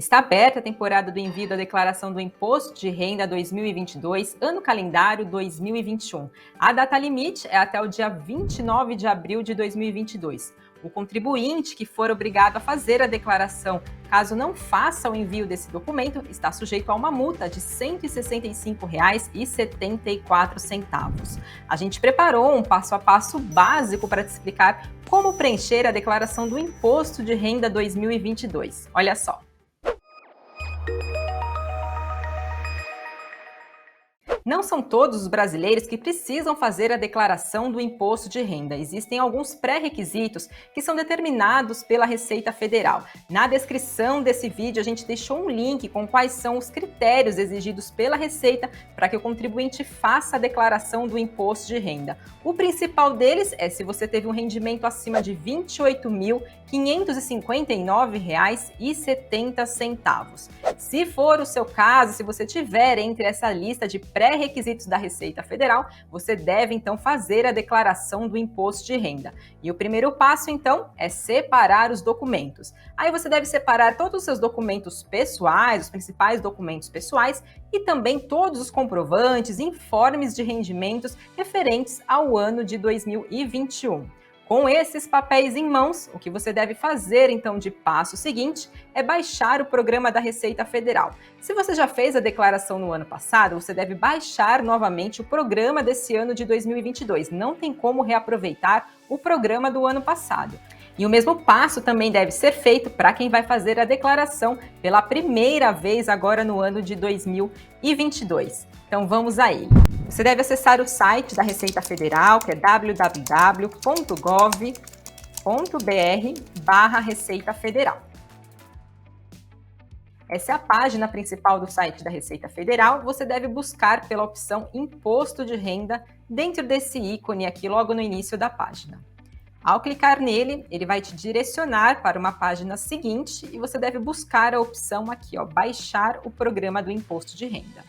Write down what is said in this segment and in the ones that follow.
Está aberta a temporada do envio da declaração do Imposto de Renda 2022, ano calendário 2021. A data limite é até o dia 29 de abril de 2022. O contribuinte que for obrigado a fazer a declaração, caso não faça o envio desse documento, está sujeito a uma multa de R$ 165,74. A gente preparou um passo a passo básico para te explicar como preencher a declaração do Imposto de Renda 2022. Olha só. Não são todos os brasileiros que precisam fazer a declaração do imposto de renda. Existem alguns pré-requisitos que são determinados pela Receita Federal. Na descrição desse vídeo, a gente deixou um link com quais são os critérios exigidos pela Receita para que o contribuinte faça a declaração do imposto de renda. O principal deles é se você teve um rendimento acima de R$ 28.559,70. Se for o seu caso, se você tiver entre essa lista de pré-requisitos da Receita Federal, você deve então fazer a declaração do imposto de renda. E o primeiro passo então é separar os documentos. Aí você deve separar todos os seus documentos pessoais, os principais documentos pessoais e também todos os comprovantes, informes de rendimentos referentes ao ano de 2021. Com esses papéis em mãos, o que você deve fazer, então, de passo seguinte, é baixar o programa da Receita Federal. Se você já fez a declaração no ano passado, você deve baixar novamente o programa desse ano de 2022. Não tem como reaproveitar o programa do ano passado. E o mesmo passo também deve ser feito para quem vai fazer a declaração pela primeira vez agora no ano de 2022. Então vamos a ele. Você deve acessar o site da Receita Federal, que é www.gov.br/Receita Federal. Essa é a página principal do site da Receita Federal. Você deve buscar pela opção Imposto de Renda dentro desse ícone aqui logo no início da página. Ao clicar nele, ele vai te direcionar para uma página seguinte e você deve buscar a opção aqui, baixar o programa do Imposto de Renda.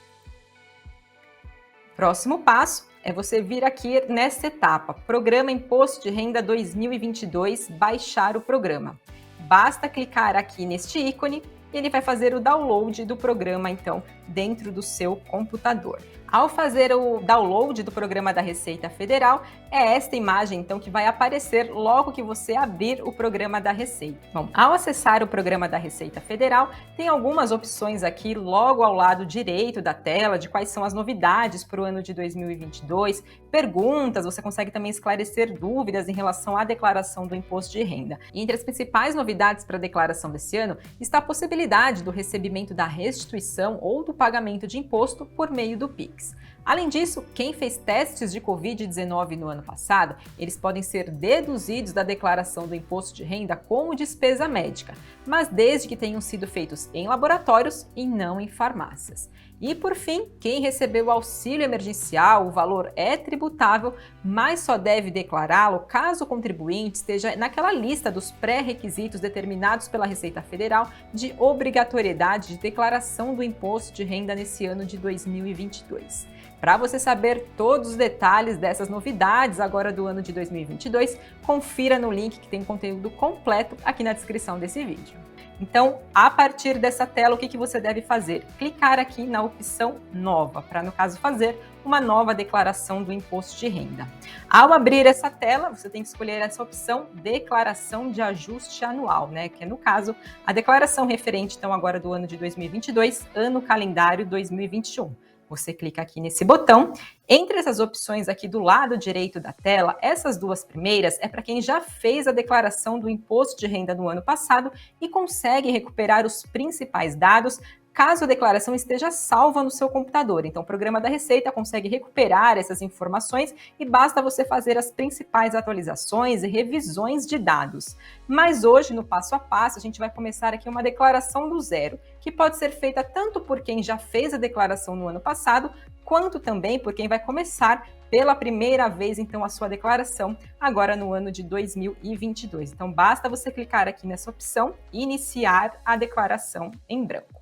Próximo passo é você vir aqui nesta etapa, Programa Imposto de Renda 2022, baixar o programa. Basta clicar aqui neste ícone e ele vai fazer o download do programa, então, dentro do seu computador. Ao fazer o download do programa da Receita Federal, é esta imagem, então, que vai aparecer logo que você abrir o programa da Receita. Bom, ao acessar o programa da Receita Federal, tem algumas opções aqui logo ao lado direito da tela de quais são as novidades para o ano de 2022, perguntas, você consegue também esclarecer dúvidas em relação à declaração do imposto de renda. E entre as principais novidades para a declaração desse ano está a possibilidade do recebimento da restituição ou do pagamento de imposto por meio do Pix. Além disso, quem fez testes de Covid-19 no ano passado, eles podem ser deduzidos da declaração do imposto de renda como despesa médica, mas desde que tenham sido feitos em laboratórios e não em farmácias. E por fim, quem recebeu o auxílio emergencial, o valor é tributável, mas só deve declará-lo caso o contribuinte esteja naquela lista dos pré-requisitos determinados pela Receita Federal de obrigatoriedade de declaração do imposto de renda nesse ano de 2022. Para você saber todos os detalhes dessas novidades agora do ano de 2022, confira no link que tem conteúdo completo aqui na descrição desse vídeo. Então, a partir dessa tela, o que você deve fazer? Clicar aqui na opção Nova, para, no caso, fazer uma nova declaração do imposto de renda. Ao abrir essa tela, você tem que escolher essa opção Declaração de Ajuste Anual, que é, no caso, a declaração referente, então, agora do ano de 2022, ano calendário 2021. Você clica aqui nesse botão. Entre essas opções aqui do lado direito da tela, essas duas primeiras é para quem já fez a declaração do imposto de renda no ano passado e consegue recuperar os principais dados caso a declaração esteja salva no seu computador. Então, o programa da Receita consegue recuperar essas informações e basta você fazer as principais atualizações e revisões de dados. Mas hoje, no passo a passo, a gente vai começar aqui uma declaração do zero, que pode ser feita tanto por quem já fez a declaração no ano passado, quanto também por quem vai começar pela primeira vez, então, a sua declaração agora no ano de 2022. Então, basta você clicar aqui nessa opção Iniciar a declaração em branco.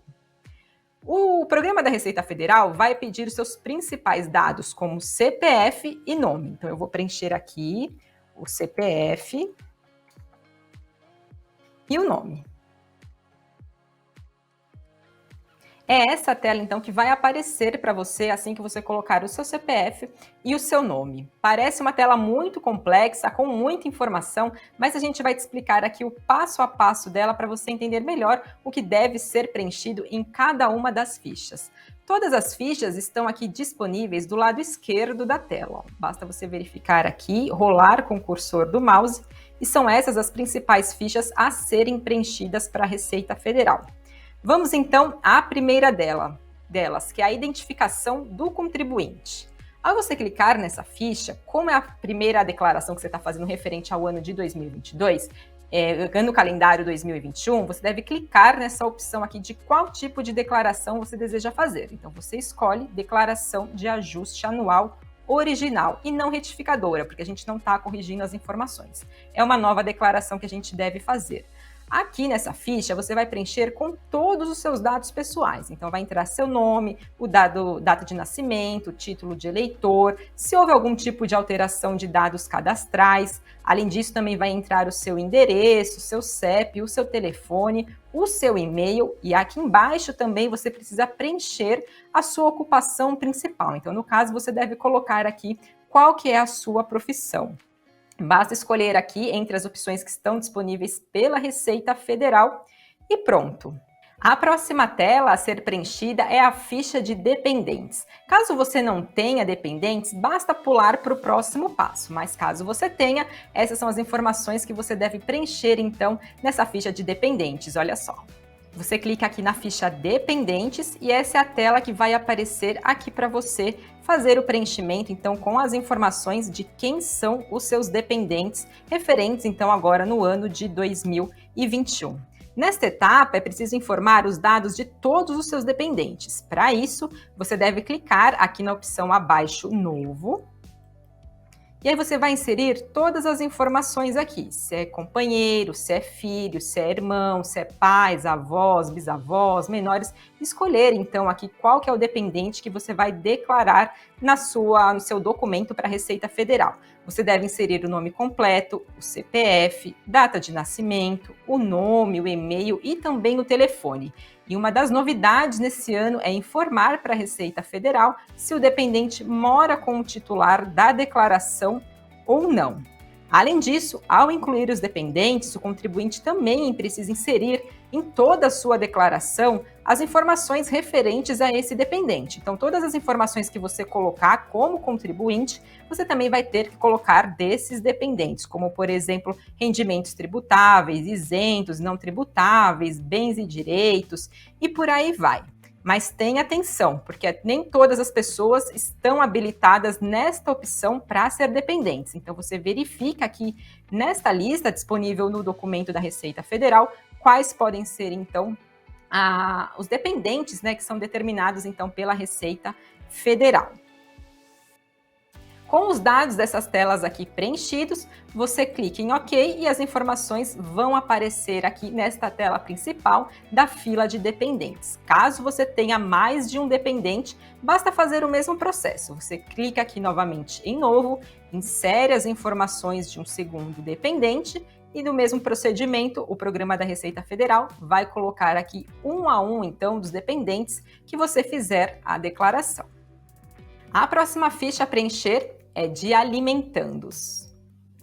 O programa da Receita Federal vai pedir os seus principais dados, como CPF e nome. Então, eu vou preencher aqui o CPF e o nome. É essa tela, então, que vai aparecer para você assim que você colocar o seu CPF e o seu nome. Parece uma tela muito complexa, com muita informação, mas a gente vai te explicar aqui o passo a passo dela para você entender melhor o que deve ser preenchido em cada uma das fichas. Todas as fichas estão aqui disponíveis do lado esquerdo da tela. Basta você verificar aqui, rolar com o cursor do mouse, e são essas as principais fichas a serem preenchidas para a Receita Federal. Vamos então à primeira delas, que é a identificação do contribuinte. Ao você clicar nessa ficha, como é a primeira declaração que você está fazendo referente ao ano de 2022, no calendário 2021, você deve clicar nessa opção aqui de qual tipo de declaração você deseja fazer. Então, você escolhe declaração de ajuste anual original e não retificadora, porque a gente não está corrigindo as informações. É uma nova declaração que a gente deve fazer. Aqui nessa ficha, você vai preencher com todos os seus dados pessoais. Então, vai entrar seu nome, data de nascimento, título de eleitor, se houve algum tipo de alteração de dados cadastrais. Além disso, também vai entrar o seu endereço, seu CEP, o seu telefone, o seu e-mail. E aqui embaixo também você precisa preencher a sua ocupação principal. Então, no caso, você deve colocar aqui qual que é a sua profissão. Basta escolher aqui entre as opções que estão disponíveis pela Receita Federal e pronto. A próxima tela a ser preenchida é a ficha de dependentes. Caso você não tenha dependentes, basta pular para o próximo passo, mas caso você tenha, essas são as informações que você deve preencher então nessa ficha de dependentes, olha só. Você clica aqui na ficha Dependentes e essa é a tela que vai aparecer aqui para você fazer o preenchimento, então, com as informações de quem são os seus dependentes, referentes, então, agora no ano de 2021. Nesta etapa, é preciso informar os dados de todos os seus dependentes. Para isso, você deve clicar aqui na opção abaixo Novo. E aí você vai inserir todas as informações aqui, se é companheiro, se é filho, se é irmão, se é pais, avós, bisavós, menores, escolher então aqui qual que é o dependente que você vai declarar no seu documento para a Receita Federal. Você deve inserir o nome completo, o CPF, data de nascimento, o nome, o e-mail e também o telefone. E uma das novidades nesse ano é informar para a Receita Federal se o dependente mora com o titular da declaração ou não. Além disso, ao incluir os dependentes, o contribuinte também precisa inserir em toda a sua declaração as informações referentes a esse dependente. Então, todas as informações que você colocar como contribuinte, você também vai ter que colocar desses dependentes, como, por exemplo, rendimentos tributáveis, isentos, não tributáveis, bens e direitos, e por aí vai. Mas tenha atenção, porque nem todas as pessoas estão habilitadas nesta opção para ser dependentes. Então, você verifica aqui nesta lista disponível no documento da Receita Federal quais podem ser, então, os dependentes, né, que são determinados, então, pela Receita Federal. Com os dados dessas telas aqui preenchidos, você clica em OK e as informações vão aparecer aqui nesta tela principal da fila de dependentes. Caso você tenha mais de um dependente, basta fazer o mesmo processo. Você clica aqui novamente em Novo, insere as informações de um segundo dependente e no mesmo procedimento, o programa da Receita Federal vai colocar aqui um a um, então, dos dependentes que você fizer a declaração. A próxima ficha a preencher é de alimentandos.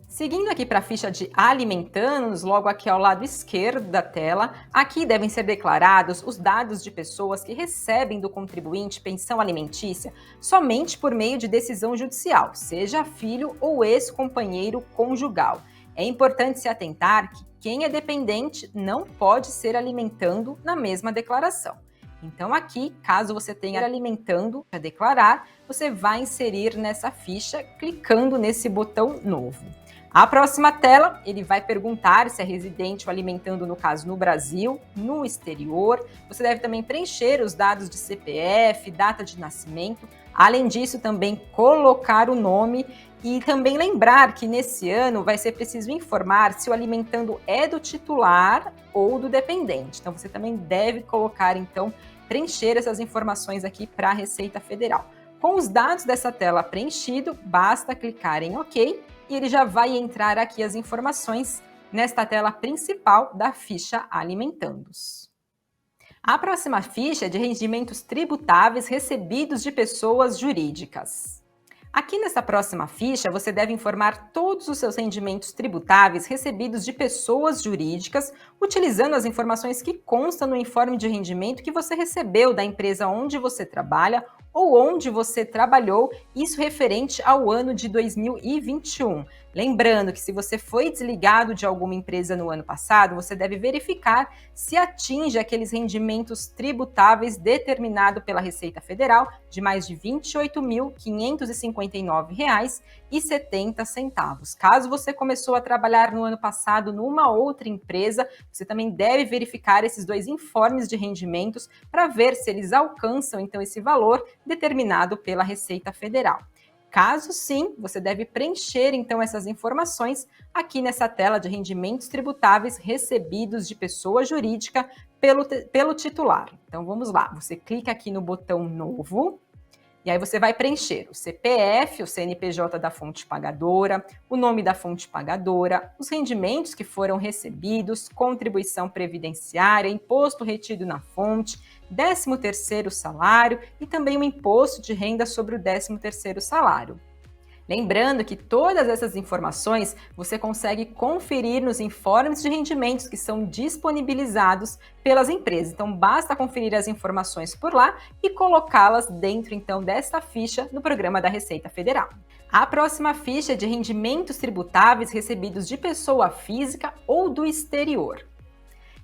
Seguindo aqui para a ficha de alimentandos, logo aqui ao lado esquerdo da tela, aqui devem ser declarados os dados de pessoas que recebem do contribuinte pensão alimentícia somente por meio de decisão judicial, seja filho ou ex-companheiro conjugal. É importante se atentar que quem é dependente não pode ser alimentando na mesma declaração. Então aqui, caso você tenha alimentando para declarar, você vai inserir nessa ficha clicando nesse botão novo. A próxima tela, ele vai perguntar se é residente ou alimentando, no caso, no Brasil, no exterior. Você deve também preencher os dados de CPF, data de nascimento. Além disso, também colocar o nome e também lembrar que nesse ano vai ser preciso informar se o alimentando é do titular ou do dependente. Então, você também deve colocar, então, preencher essas informações aqui para a Receita Federal. Com os dados dessa tela preenchido, basta clicar em OK e ele já vai entrar aqui as informações nesta tela principal da ficha Alimentandos. A próxima ficha é de rendimentos tributáveis recebidos de pessoas jurídicas. Aqui nessa próxima ficha, você deve informar todos os seus rendimentos tributáveis recebidos de pessoas jurídicas, utilizando as informações que constam no informe de rendimento que você recebeu da empresa onde você trabalha ou onde você trabalhou, isso referente ao ano de 2021. Lembrando que se você foi desligado de alguma empresa no ano passado, você deve verificar se atinge aqueles rendimentos tributáveis determinado pela Receita Federal de mais de R$ 28.559,70. Caso você começou a trabalhar no ano passado numa outra empresa, você também deve verificar esses dois informes de rendimentos para ver se eles alcançam então esse valor determinado pela Receita Federal. Caso sim, você deve preencher então essas informações aqui nessa tela de rendimentos tributáveis recebidos de pessoa jurídica pelo titular. Então vamos lá, você clica aqui no botão Novo, e aí você vai preencher o CPF, o CNPJ da fonte pagadora, o nome da fonte pagadora, os rendimentos que foram recebidos, contribuição previdenciária, imposto retido na fonte, 13º salário e também o imposto de renda sobre o 13º salário. Lembrando que todas essas informações você consegue conferir nos informes de rendimentos que são disponibilizados pelas empresas. Então basta conferir as informações por lá e colocá-las dentro então desta ficha no programa da Receita Federal. A próxima ficha é de rendimentos tributáveis recebidos de pessoa física ou do exterior.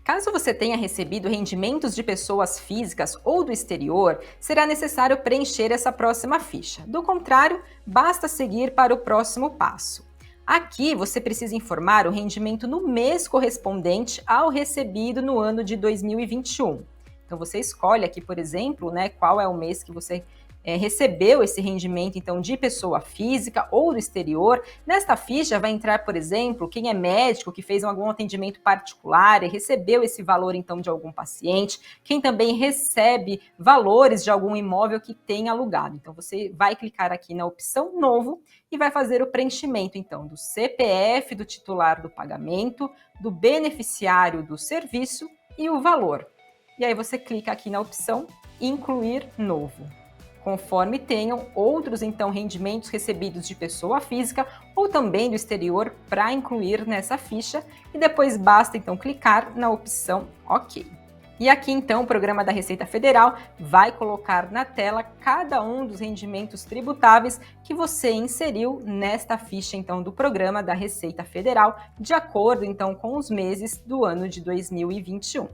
Caso você tenha recebido rendimentos de pessoas físicas ou do exterior, será necessário preencher essa próxima ficha. Do contrário, basta seguir para o próximo passo. Aqui você precisa informar o rendimento no mês correspondente ao recebido no ano de 2021. Então você escolhe aqui, por exemplo, qual é o mês que você recebeu esse rendimento então de pessoa física ou do exterior. Nesta ficha vai entrar, por exemplo, quem é médico que fez algum atendimento particular e recebeu esse valor então de algum paciente, quem também recebe valores de algum imóvel que tem alugado. Então você vai clicar aqui na opção Novo e vai fazer o preenchimento então do CPF do titular do pagamento, do beneficiário do serviço e o valor. E aí você clica aqui na opção Incluir Novo, conforme tenham outros então rendimentos recebidos de pessoa física ou também do exterior para incluir nessa ficha, e depois basta então clicar na opção OK. E aqui então o programa da Receita Federal vai colocar na tela cada um dos rendimentos tributáveis que você inseriu nesta ficha então do programa da Receita Federal, de acordo então com os meses do ano de 2021.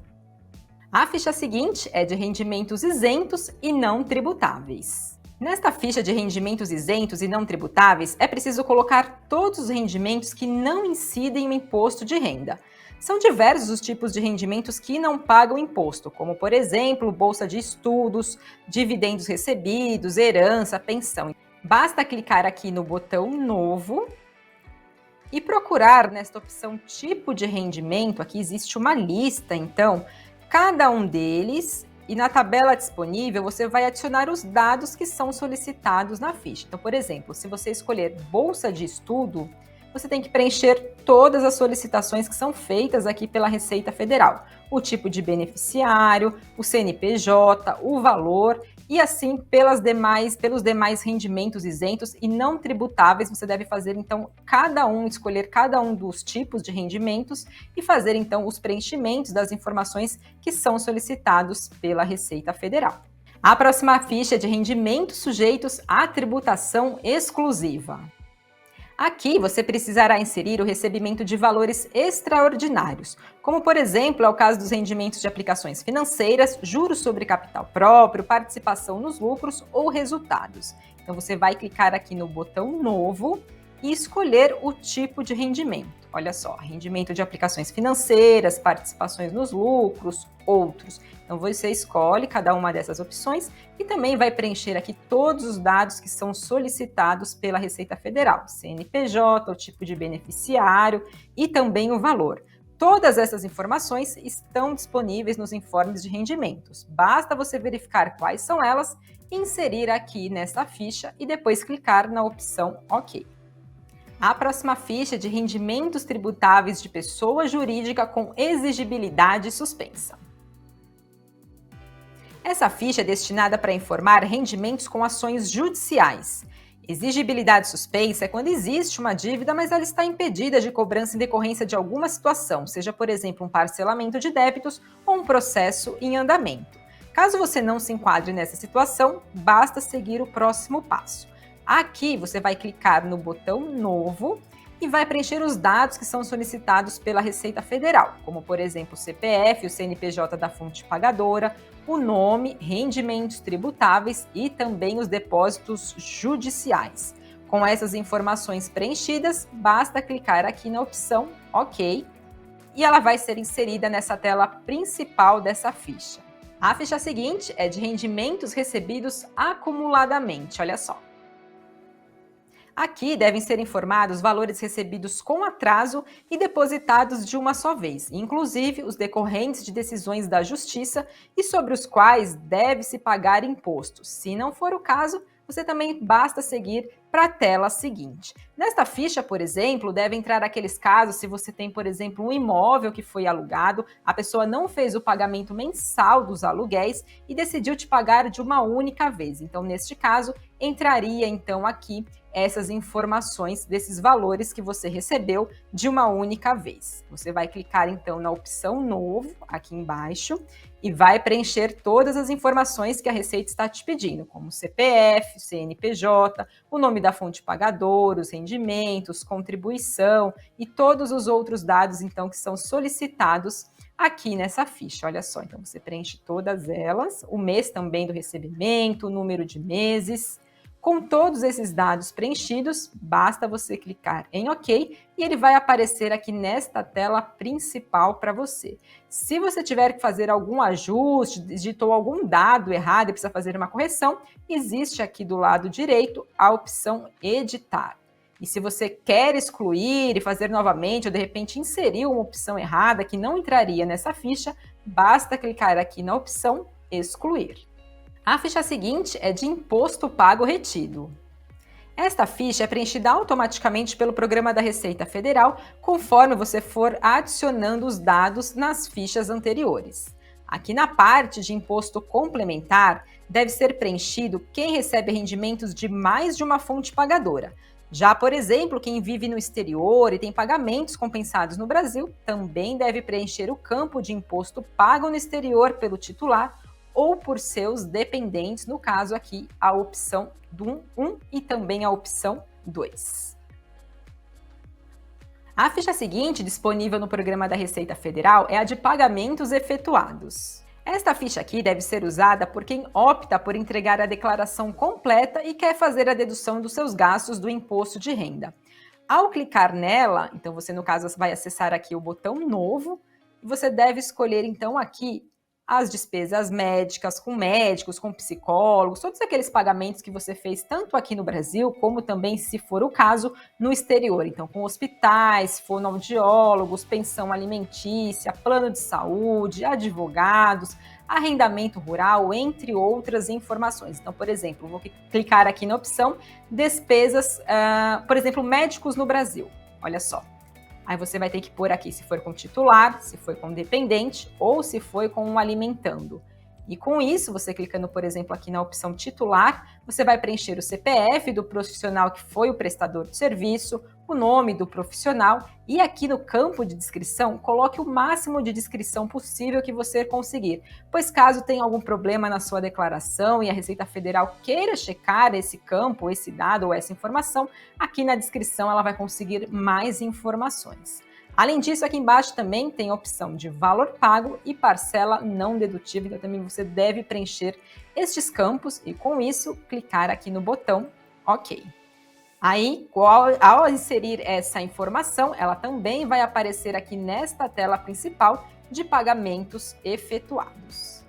A ficha seguinte é de rendimentos isentos e não tributáveis. Nesta ficha de rendimentos isentos e não tributáveis, é preciso colocar todos os rendimentos que não incidem o imposto de renda. São diversos os tipos de rendimentos que não pagam imposto, como, por exemplo, bolsa de estudos, dividendos recebidos, herança, pensão. Basta clicar aqui no botão Novo e procurar nesta opção Tipo de Rendimento. Aqui existe uma lista, então, cada um deles, e na tabela disponível você vai adicionar os dados que são solicitados na ficha. Então, por exemplo, se você escolher bolsa de estudo, você tem que preencher todas as solicitações que são feitas aqui pela Receita Federal. O tipo de beneficiário, o CNPJ, o valor, e assim pelos demais rendimentos isentos e não tributáveis. Você deve fazer então escolher cada um dos tipos de rendimentos e fazer então os preenchimentos das informações que são solicitados pela Receita Federal. A próxima ficha é de rendimentos sujeitos à tributação exclusiva. Aqui você precisará inserir o recebimento de valores extraordinários, como por exemplo é o caso dos rendimentos de aplicações financeiras, juros sobre capital próprio, participação nos lucros ou resultados. Então você vai clicar aqui no botão Novo e escolher o tipo de rendimento. Olha só, rendimento de aplicações financeiras, participações nos lucros, outros. Então você escolhe cada uma dessas opções e também vai preencher aqui todos os dados que são solicitados pela Receita Federal, CNPJ, o tipo de beneficiário e também o valor. Todas essas informações estão disponíveis nos informes de rendimentos. Basta você verificar quais são elas, inserir aqui nessa ficha e depois clicar na opção OK. A próxima ficha é de rendimentos tributáveis de pessoa jurídica com exigibilidade suspensa. Essa ficha é destinada para informar rendimentos com ações judiciais. Exigibilidade suspensa é quando existe uma dívida, mas ela está impedida de cobrança em decorrência de alguma situação, seja, por exemplo, um parcelamento de débitos ou um processo em andamento. Caso você não se enquadre nessa situação, basta seguir o próximo passo. Aqui você vai clicar no botão Novo e vai preencher os dados que são solicitados pela Receita Federal, como, por exemplo, o CPF, o CNPJ da fonte pagadora, o nome, rendimentos tributáveis e também os depósitos judiciais. Com essas informações preenchidas, basta clicar aqui na opção OK e ela vai ser inserida nessa tela principal dessa ficha. A ficha seguinte é de rendimentos recebidos acumuladamente, olha só. Aqui devem ser informados valores recebidos com atraso e depositados de uma só vez, inclusive os decorrentes de decisões da Justiça e sobre os quais deve-se pagar imposto. Se não for o caso, você também basta seguir para a tela seguinte. Nesta ficha, por exemplo, deve entrar aqueles casos se você tem, por exemplo, um imóvel que foi alugado, a pessoa não fez o pagamento mensal dos aluguéis e decidiu te pagar de uma única vez. Então, neste caso, entraria então aqui essas informações desses valores que você recebeu de uma única vez. Você vai clicar então na opção Novo aqui embaixo e vai preencher todas as informações que a Receita está te pedindo, como CPF, CNPJ, o nome da fonte pagadora, os rendimentos, contribuição e todos os outros dados então que são solicitados aqui nessa ficha. Olha só, então você preenche todas elas, o mês também do recebimento, o número de meses. Com todos esses dados preenchidos, basta você clicar em OK e ele vai aparecer aqui nesta tela principal para você. Se você tiver que fazer algum ajuste, digitou algum dado errado e precisa fazer uma correção, existe aqui do lado direito a opção Editar. E se você quer excluir e fazer novamente ou de repente inserir uma opção errada que não entraria nessa ficha, basta clicar aqui na opção Excluir. A ficha seguinte é de imposto pago retido. Esta ficha é preenchida automaticamente pelo programa da Receita Federal conforme você for adicionando os dados nas fichas anteriores. Aqui na parte de imposto complementar, deve ser preenchido quem recebe rendimentos de mais de uma fonte pagadora. Já, por exemplo, quem vive no exterior e tem pagamentos compensados no Brasil, também deve preencher o campo de imposto pago no exterior pelo titular ou por seus dependentes, no caso aqui a opção do 1 e também a opção 2. A ficha seguinte, disponível no programa da Receita Federal, é a de pagamentos efetuados. Esta ficha aqui deve ser usada por quem opta por entregar a declaração completa e quer fazer a dedução dos seus gastos do imposto de renda. Ao clicar nela, então você no caso vai acessar aqui o botão Novo, e você deve escolher então aqui as despesas médicas, com médicos, com psicólogos, todos aqueles pagamentos que você fez tanto aqui no Brasil, como também, se for o caso, no exterior. Então, com hospitais, fonoaudiólogos, pensão alimentícia, plano de saúde, advogados, arrendamento rural, entre outras informações. Então, por exemplo, vou clicar aqui na opção despesas, por exemplo, médicos no Brasil. Olha só. Aí você vai ter que pôr aqui se foi com titular, se foi com dependente ou se foi com um alimentando. E com isso, você clicando, por exemplo, aqui na opção titular, você vai preencher o CPF do profissional que foi o prestador de serviço, o nome do profissional e aqui no campo de descrição, coloque o máximo de descrição possível que você conseguir, pois caso tenha algum problema na sua declaração e a Receita Federal queira checar esse campo, esse dado ou essa informação, aqui na descrição ela vai conseguir mais informações. Além disso, aqui embaixo também tem a opção de valor pago e parcela não dedutível, então também você deve preencher estes campos e com isso clicar aqui no botão OK. Aí, ao inserir essa informação, ela também vai aparecer aqui nesta tela principal de pagamentos efetuados.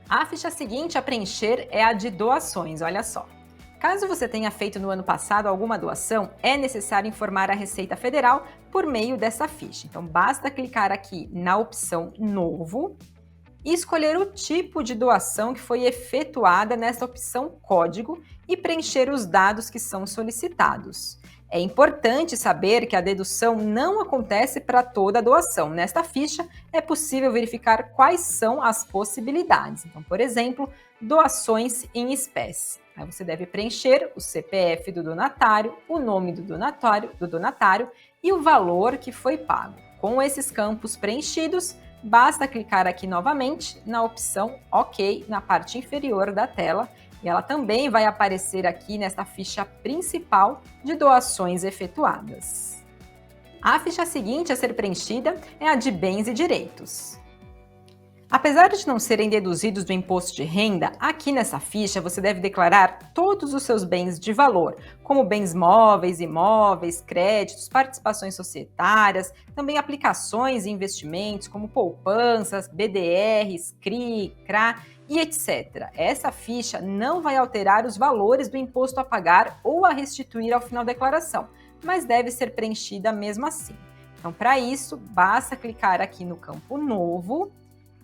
A ficha seguinte a preencher é a de doações, olha só. Caso você tenha feito no ano passado alguma doação, é necessário informar a Receita Federal por meio dessa ficha. Então, basta clicar aqui na opção Novo e escolher o tipo de doação que foi efetuada nesta opção Código e preencher os dados que são solicitados. É importante saber que a dedução não acontece para toda a doação. Nesta ficha, é possível verificar quais são as possibilidades. Então, por exemplo, doações em espécie. Aí você deve preencher o CPF do donatário, o nome do donatário e o valor que foi pago. Com esses campos preenchidos, basta clicar aqui novamente na opção OK na parte inferior da tela e ela também vai aparecer aqui nesta ficha principal de doações efetuadas. A ficha seguinte a ser preenchida é a de bens e direitos. Apesar de não serem deduzidos do imposto de renda, aqui nessa ficha você deve declarar todos os seus bens de valor, como bens móveis, imóveis, créditos, participações societárias, também aplicações e investimentos como poupanças, BDRs, CRI, CRA e etc. Essa ficha não vai alterar os valores do imposto a pagar ou a restituir ao final da declaração, mas deve ser preenchida mesmo assim. Então, para isso, basta clicar aqui no campo Novo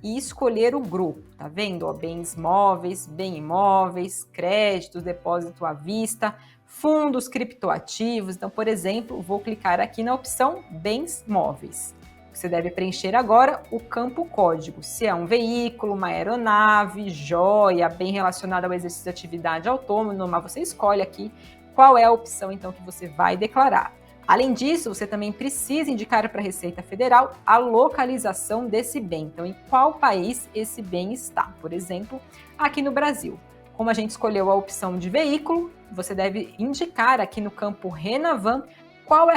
e escolher o grupo, tá vendo? Bens móveis, bem imóveis, créditos, depósito à vista, fundos criptoativos. Então, por exemplo, vou clicar aqui na opção bens móveis. Você deve preencher agora o campo código, se é um veículo, uma aeronave, joia, bem relacionado ao exercício de atividade autônoma, você escolhe aqui qual é a opção então que você vai declarar. Além disso, você também precisa indicar para a Receita Federal a localização desse bem. Então, em qual país esse bem está? Por exemplo, aqui no Brasil. Como a gente escolheu a opção de veículo, você deve indicar aqui no campo Renavan qual é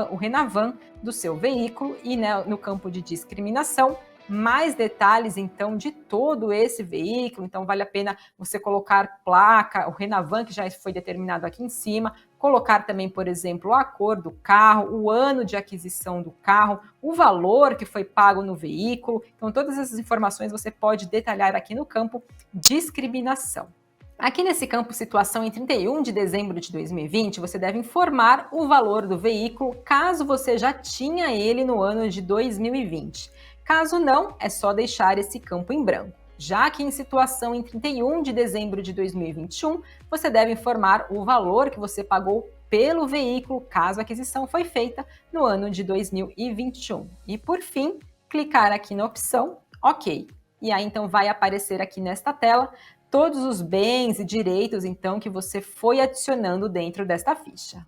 o Renavan do seu veículo e no campo de discriminação, mais detalhes então de todo esse veículo. Então vale a pena você colocar placa, o Renavan que já foi determinado aqui em cima, colocar também, por exemplo, a cor do carro, o ano de aquisição do carro, o valor que foi pago no veículo. Então todas essas informações você pode detalhar aqui no campo discriminação. Aqui nesse campo situação em 31 de dezembro de 2020, você deve informar o valor do veículo caso você já tinha ele no ano de 2020. Caso não, é só deixar esse campo em branco. Já que em situação em 31 de dezembro de 2021, você deve informar o valor que você pagou pelo veículo caso a aquisição foi feita no ano de 2021. E por fim, clicar aqui na opção OK. E aí então vai aparecer aqui nesta tela todos os bens e direitos então que você foi adicionando dentro desta ficha.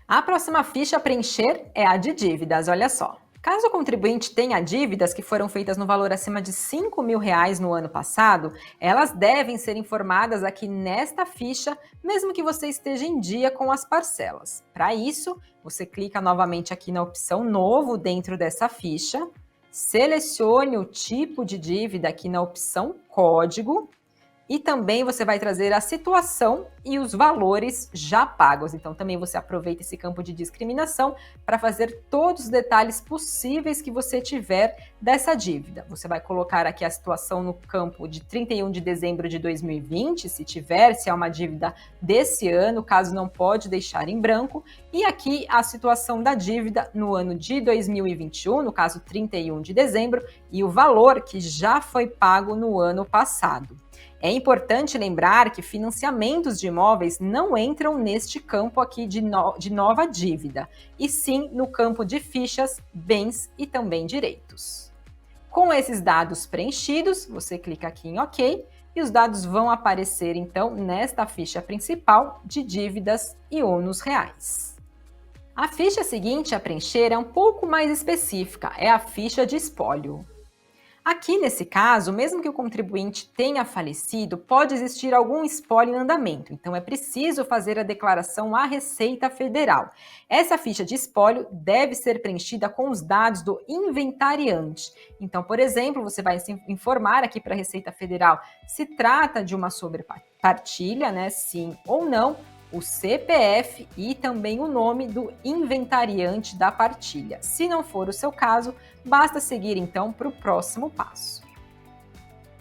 A próxima ficha a preencher é a de dívidas, olha só. Caso o contribuinte tenha dívidas que foram feitas no valor acima de R$ 5.000 no ano passado, elas devem ser informadas aqui nesta ficha, mesmo que você esteja em dia com as parcelas. Para isso, você clica novamente aqui na opção Novo dentro dessa ficha, selecione o tipo de dívida aqui na opção Código, e também você vai trazer a situação e os valores já pagos. Então também você aproveita esse campo de discriminação para fazer todos os detalhes possíveis que você tiver dessa dívida. Você vai colocar aqui a situação no campo de 31 de dezembro de 2020, se tiver, se é uma dívida desse ano, caso não pode deixar em branco. E aqui a situação da dívida no ano de 2021, no caso 31 de dezembro, e o valor que já foi pago no ano passado. É importante lembrar que financiamentos de imóveis não entram neste campo aqui de nova dívida, e sim no campo de fichas, bens e também direitos. Com esses dados preenchidos, você clica aqui em OK e os dados vão aparecer então nesta ficha principal de dívidas e ônus reais. A ficha seguinte a preencher é um pouco mais específica, é a ficha de espólio. Aqui, nesse caso, mesmo que o contribuinte tenha falecido, pode existir algum espólio em andamento, então é preciso fazer a declaração à Receita Federal. Essa ficha de espólio deve ser preenchida com os dados do inventariante. Então, por exemplo, você vai informar aqui para a Receita Federal se trata de uma sobrepartilha, né, sim ou não, o CPF e também o nome do inventariante da partilha. Se não for o seu caso, basta seguir então para o próximo passo.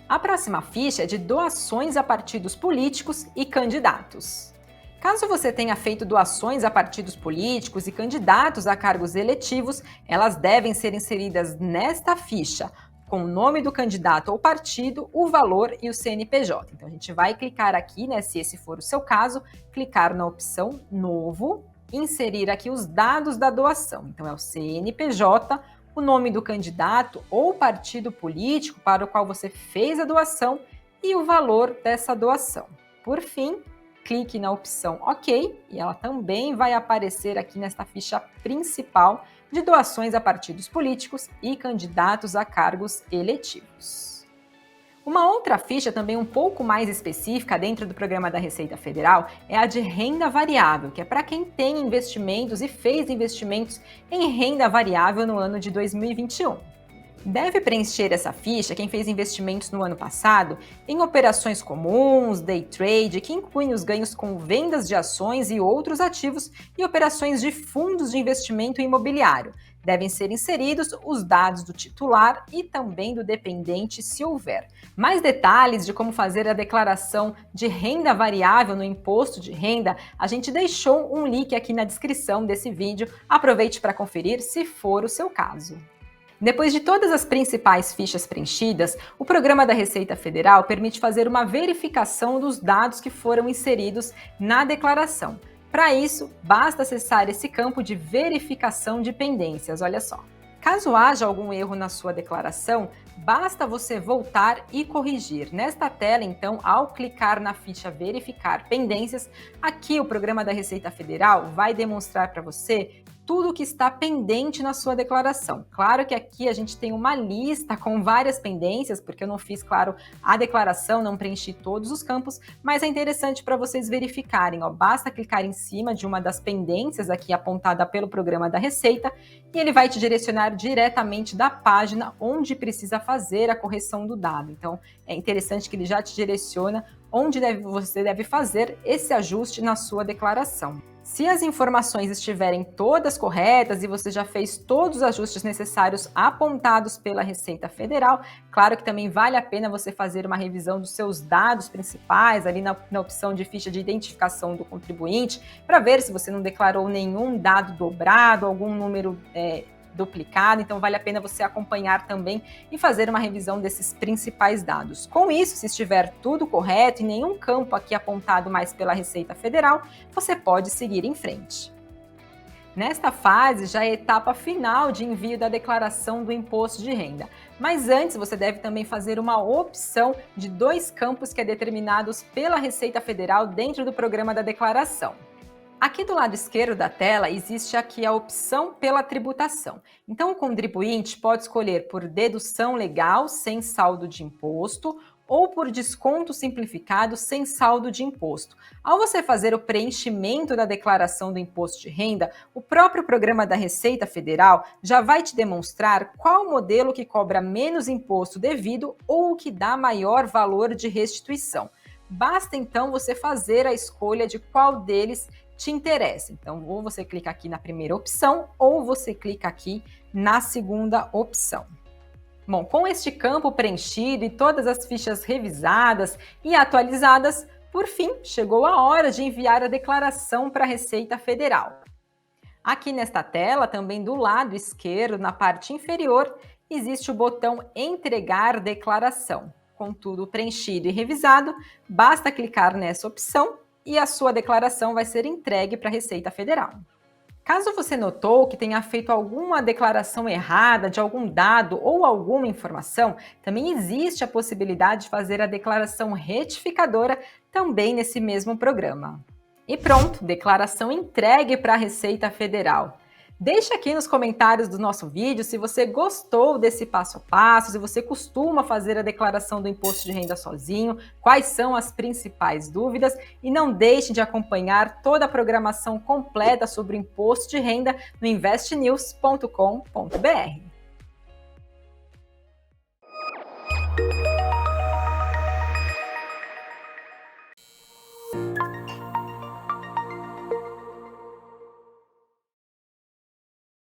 A próxima ficha é de doações a partidos políticos e candidatos. Caso você tenha feito doações a partidos políticos e candidatos a cargos eletivos, elas devem ser inseridas nesta ficha, com o nome do candidato ou partido, o valor e o CNPJ. Então, a gente vai clicar aqui, né, se esse for o seu caso, clicar na opção Novo, inserir aqui os dados da doação. Então é o CNPJ, o nome do candidato ou partido político para o qual você fez a doação e o valor dessa doação. Por fim, clique na opção OK e ela também vai aparecer aqui nesta ficha principal de doações a partidos políticos e candidatos a cargos eletivos. Uma outra ficha também um pouco mais específica dentro do programa da Receita Federal é a de renda variável, que é para quem tem investimentos e fez investimentos em renda variável no ano de 2021. Deve preencher essa ficha quem fez investimentos no ano passado em operações comuns, day trade, que incluem os ganhos com vendas de ações e outros ativos e operações de fundos de investimento imobiliário. Devem ser inseridos os dados do titular e também do dependente, se houver. Mais detalhes de como fazer a declaração de renda variável no imposto de renda, a gente deixou um link aqui na descrição desse vídeo. Aproveite para conferir se for o seu caso. Depois de todas as principais fichas preenchidas, o programa da Receita Federal permite fazer uma verificação dos dados que foram inseridos na declaração. Para isso, basta acessar esse campo de verificação de pendências, olha só. Caso haja algum erro na sua declaração, basta você voltar e corrigir. Nesta tela, então, ao clicar na ficha Verificar Pendências, aqui o programa da Receita Federal vai demonstrar para você tudo o que está pendente na sua declaração. Claro que aqui a gente tem uma lista com várias pendências, porque eu não fiz, claro, a declaração, não preenchi todos os campos, mas é interessante para vocês verificarem. Basta clicar em cima de uma das pendências aqui apontada pelo programa da Receita e ele vai te direcionar diretamente da página onde precisa fazer a correção do dado. Então, é interessante que ele já te direciona onde você deve fazer esse ajuste na sua declaração. Se as informações estiverem todas corretas e você já fez todos os ajustes necessários apontados pela Receita Federal, claro que também vale a pena você fazer uma revisão dos seus dados principais, ali na opção de ficha de identificação do contribuinte, para ver se você não declarou nenhum dado dobrado, algum número duplicado, então vale a pena você acompanhar também e fazer uma revisão desses principais dados. Com isso, se estiver tudo correto e nenhum campo aqui apontado mais pela Receita Federal, você pode seguir em frente. Nesta fase já é a etapa final de envio da declaração do imposto de renda, mas antes você deve também fazer uma opção de 2 campos que é determinados pela Receita Federal dentro do programa da declaração. Aqui do lado esquerdo da tela existe aqui a opção pela tributação. Então o contribuinte pode escolher por dedução legal sem saldo de imposto ou por desconto simplificado sem saldo de imposto. Ao você fazer o preenchimento da declaração do imposto de renda, o próprio programa da Receita Federal já vai te demonstrar qual modelo que cobra menos imposto devido ou o que dá maior valor de restituição. Basta então você fazer a escolha de qual deles te interessa. Então, ou você clica aqui na primeira opção, ou você clica aqui na segunda opção. Bom, com este campo preenchido e todas as fichas revisadas e atualizadas, por fim, chegou a hora de enviar a declaração para a Receita Federal. Aqui nesta tela, também do lado esquerdo, na parte inferior, existe o botão Entregar Declaração. Com tudo preenchido e revisado, basta clicar nessa opção e a sua declaração vai ser entregue para a Receita Federal. Caso você notou que tenha feito alguma declaração errada de algum dado ou alguma informação, também existe a possibilidade de fazer a declaração retificadora também nesse mesmo programa. E pronto, declaração entregue para a Receita Federal. Deixe aqui nos comentários do nosso vídeo se você gostou desse passo a passo, se você costuma fazer a declaração do imposto de renda sozinho, quais são as principais dúvidas e não deixe de acompanhar toda a programação completa sobre o imposto de renda no investnews.com.br.